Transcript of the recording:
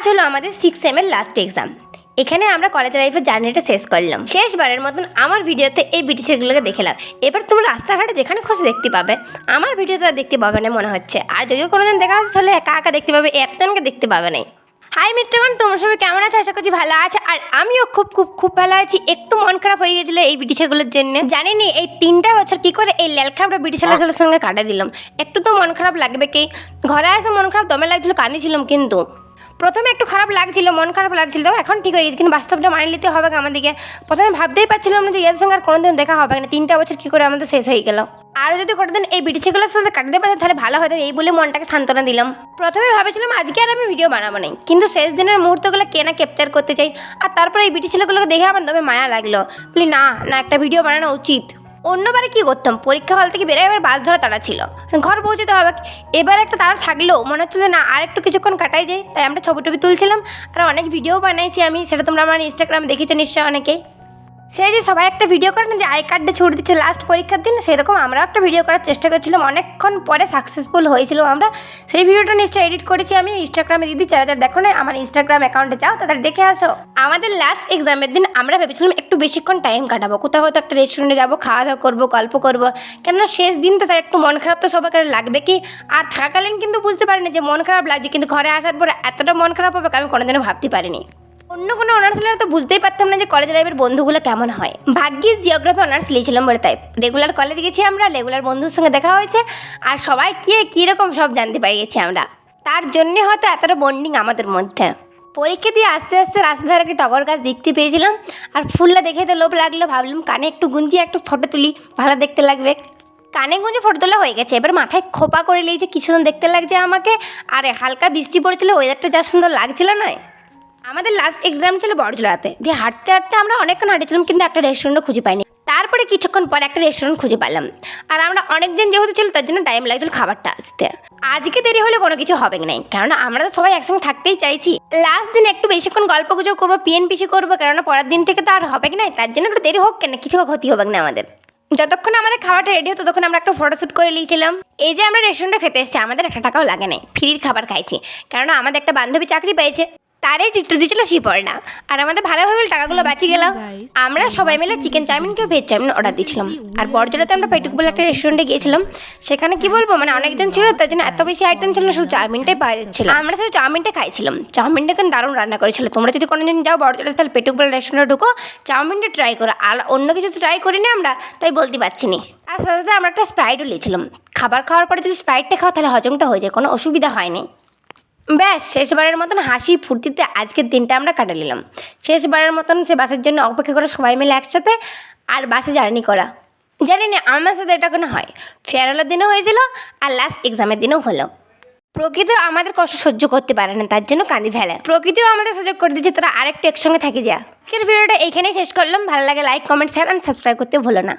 হলো আমাদের 6 সেমের last exam. এখানে আমরা কলেজ লাইফের জার্নিটা শেষ করলাম। শেষবারের মতন আমার ভিডিওতে এই বিটিসগুলোকে দেখলাম। এবার তোমরা রাস্তাঘাটে যেখানে খুশি দেখতে পাবে, আমার ভিডিওতে আর দেখতে পাবে না মনে হচ্ছে। আর যদিও কোনোদিন দেখা হচ্ছে তাহলে একা একা দেখতে পাবে, একজনকে দেখতে পাবে না। হাই মিত্রগণ, তোমরা সবাই কেমন আছে? আশা করছি ভালো আছে। আর আমিও খুব খুব খুব ভালো আছি। একটু মন খারাপ হয়ে গেছিলো এই বিটিসগুলোর জন্য। জানি নি এই 3টা বছর কি করে এই ল্যালখাবড়া বিটিসগুলোর সঙ্গে কাটা দিলাম। একটু তো মন খারাপ লাগবে কি? ঘরে এসে মন খারাপ দমে লাগছিল, কাঁদিছিলাম। কিন্তু প্রথমে একটু খারাপ লাগছিল, মন খারাপ লাগছিল, তো এখন ঠিক হয়ে গেছে। কিন্তু বাস্তবটা মানিয়ে নিতে হবে আমাদেরকে। প্রথমে ভাবতেই পারছিলাম না যে এর সঙ্গে আর কোনোদিন দেখা হবে না। 3টা বছর কী করে আমাদের শেষ হয়ে গেল। আরও যদি কোনোদিন এই বিটিসগুলোর সাথে কাটাতে পারতাম তাহলে ভালো হতো, এই বলে মনটাকে সান্ত্বনা দিলাম। প্রথমে ভেবেছিলাম আজকে আর আমি ভিডিও বানাবো না, কিন্তু শেষ দিনের মুহূর্তগুলো কে না ক্যাপচার করতে চাই। আর তারপরে এই বিটিসগুলোকে দেখে আমার দমে মায়া লাগলো। বলি না না, একটা ভিডিও বানানো উচিত। অন্যবারে কী করতাম, পরীক্ষা হল থেকে বেরোয় এবার বাস ধরা তাড়া ছিল, ঘর পৌঁছতে হবে। এবার একটা তাড়া থাকলেও মনে হচ্ছে যে না, আর একটু কিছুক্ষণ কাটাই যায়। তাই আমরা ছবি টবি তুলছিলাম আর অনেক ভিডিও বানাইছি আমি। সেটা তোমরা আমার ইনস্টাগ্রামে দেখেছো নিশ্চয়ই অনেকেই। সেই যে সবাই একটা ভিডিও করে না, যে আই কার্ডে ছুট দিচ্ছে লাস্ট পরীক্ষার দিন, সেরকম আমরাও একটা ভিডিও করার চেষ্টা করছিলাম। অনেকক্ষণ পরে সাকসেসফুল হয়েছিল আমরা। সেই ভিডিওটা নিশ্চয়ই এডিট করেছি আমি, ইনস্টাগ্রামে দিদি। যারা যারা দেখো না আমার ইনস্টাগ্রাম অ্যাকাউন্টে যাও, তাদের দেখে আসো। আমাদের লাস্ট এক্সামের দিন আমরা ভেবেছিলাম একটু বেশিক্ষণ টাইম কাটাবো, কোথাও হয়তো একটা রেস্টুরেন্টে যাবো, খাওয়া দাওয়া করবো, গল্প করবো। কেননা শেষ দিন তো, তাই একটু মন খারাপ তো সবাইকার লাগবে কি। আর থাকাকালীন কিন্তু বুঝতে পারিনি যে মন খারাপ লাগছে, কিন্তু ঘরে আসার পরে এতটা মন খারাপ হবে আমি কোনোদিনও ভাবতে পারিনি। অন্য কোনো অনার্স হলে তো বুঝতেই পারতাম না যে কলেজ লাইফের বন্ধুগুলো কেমন হয়। ভাগ্যিস জিওগ্রাফি অনার্স নিয়েছিলাম বলে তাই রেগুলার কলেজ গেছি আমরা, রেগুলার বন্ধুর সঙ্গে দেখা হয়েছে। আর সবাই কীরকম সব জানতে পারিয়েছি আমরা। তার জন্যে হয়তো এতটা বন্ডিং আমাদের মধ্যে। পরীক্ষা দিয়ে আস্তে আস্তে রাস্তার ধারে একটি টগর গাছ দেখতে পেয়েছিলাম। আর ফুলটা দেখে তো লোভ লাগলো, ভাবলাম কানে একটু গুঞ্জি একটু ফটো তুলি, ভালো দেখতে লাগবে। কানে গুঁজে ফটো তোলা হয়ে গেছে, এবার মাথায় খোপা করে নিয়েছে, কি সুন্দর দেখতে লাগছে আমাকে। আরে হালকা বৃষ্টি পড়েছিল, ওয়েদারটা যা সুন্দর লাগছিল নয়। আমাদের লাস্ট এক্সাম ছিল বড়জোড়াতে। দিয়ে হাঁটতে হাঁটতে আমরা অনেকক্ষণ হাঁটেছিলাম, কিন্তু একটা রেস্টুরেন্টও খুঁজে পাইনি। তারপরে কিছুক্ষণ পরে একটা রেস্টুরেন্ট খুঁজে পেলাম। আর আমরা অনেকজন যেহেতু ছিল, তার জন্য টাইম লাগছিল খাবারটা আসতে। আজকে দেরি হলে কোনো কিছু হবে না, কারণ আমরা তো সবাই একসঙ্গে থাকতেই চাইছি। লাস্ট দিন একটু বেশিক্ষণ গল্প গুজব করবো, পিএনপিসি করবো, কেননা পরের দিন থেকে তো আর হবে না। তার জন্য একটু দেরি হোক কেন, কিছু ক্ষতি হবে না আমাদের। যতক্ষণ আমাদের খাবারটা রেডি হতো ততক্ষণ আমরা একটা ফটোশ্যুট করে নিয়েছিলাম। এই যে আমরা রেস্টুরেন্টে খেতে এসেছি, আমাদের 1 টাকাও লাগে নাই, ফ্রির খাবার খাইছি। কারণ আমাদের একটা বান্ধবী চাকরি পেয়েছে, তারই টিট্টু দিয়েছিল শিপর্ণা। আর আমাদের ভালোভাবে টাকাগুলো বাঁচিয়ে গেল। আমরা সবাই মিলে চিকেন চাউমিন কেউ ভেজ চাউমিন অর্ডার দিয়েছিলাম। আর বড়জোড়াতে আমরা পেটুক বলে একটা রেস্টুরেন্টে গিয়েছিলাম। সেখানে কি বলবো, মানে অনেকজন ছিল, তার জন্য এত বেশি আইটেম ছিল, শুধু চাউমিনটাই পাওয়া যাচ্ছিল। আমরা শুধু চাউমিনটা খাইছিলাম। চাউমিনটা কিন্তু দারুণ রান্না করেছিল। তোমরা যদি কোনোদিন যাও বড়জোড়াতে, তাহলে পেটুক বলে রেস্টুরেন্টে ঢুকো, চাউমিনটা ট্রাই করো। আর অন্য কিছু তো ট্রাই করিনি আমরা, তাই বলতে পারছি না। আর সাথে সাথে আমরা একটা স্প্রাইটও নিয়েছিলাম। খাবার খাওয়ার পরে যদি স্প্রাইটটা খাও তাহলে হজমটা হয়ে যায়, কোনো অসুবিধা হয়নি। ব্যাস শেষবারের মতন হাসি ফুর্তিতে আজকের দিনটা আমরা কাটে নিলাম। শেষবারের মতন সে বাসের জন্য অপেক্ষা করে সবাই মিলে একসাথে, আর বাসে জার্নি করা। জানি না আমার সাথে এটা কেন হয়। ফেয়ারওয়েলের দিনও হয়েছিল, আর লাস্ট এক্সামের দিনও হলো। প্রকৃতিও আমাদের কষ্ট সহ্য করতে পারে না, তার জন্য কাঁদি ফেলে। প্রকৃতিও আমাদের সুযোগ করে দিচ্ছে, তোরা আরেকটু একসঙ্গে থাকি যা। আজকের ভিডিওটা এইখানেই শেষ করলাম। ভালো লাগে like, comment, share and subscribe করতে ভুলো না।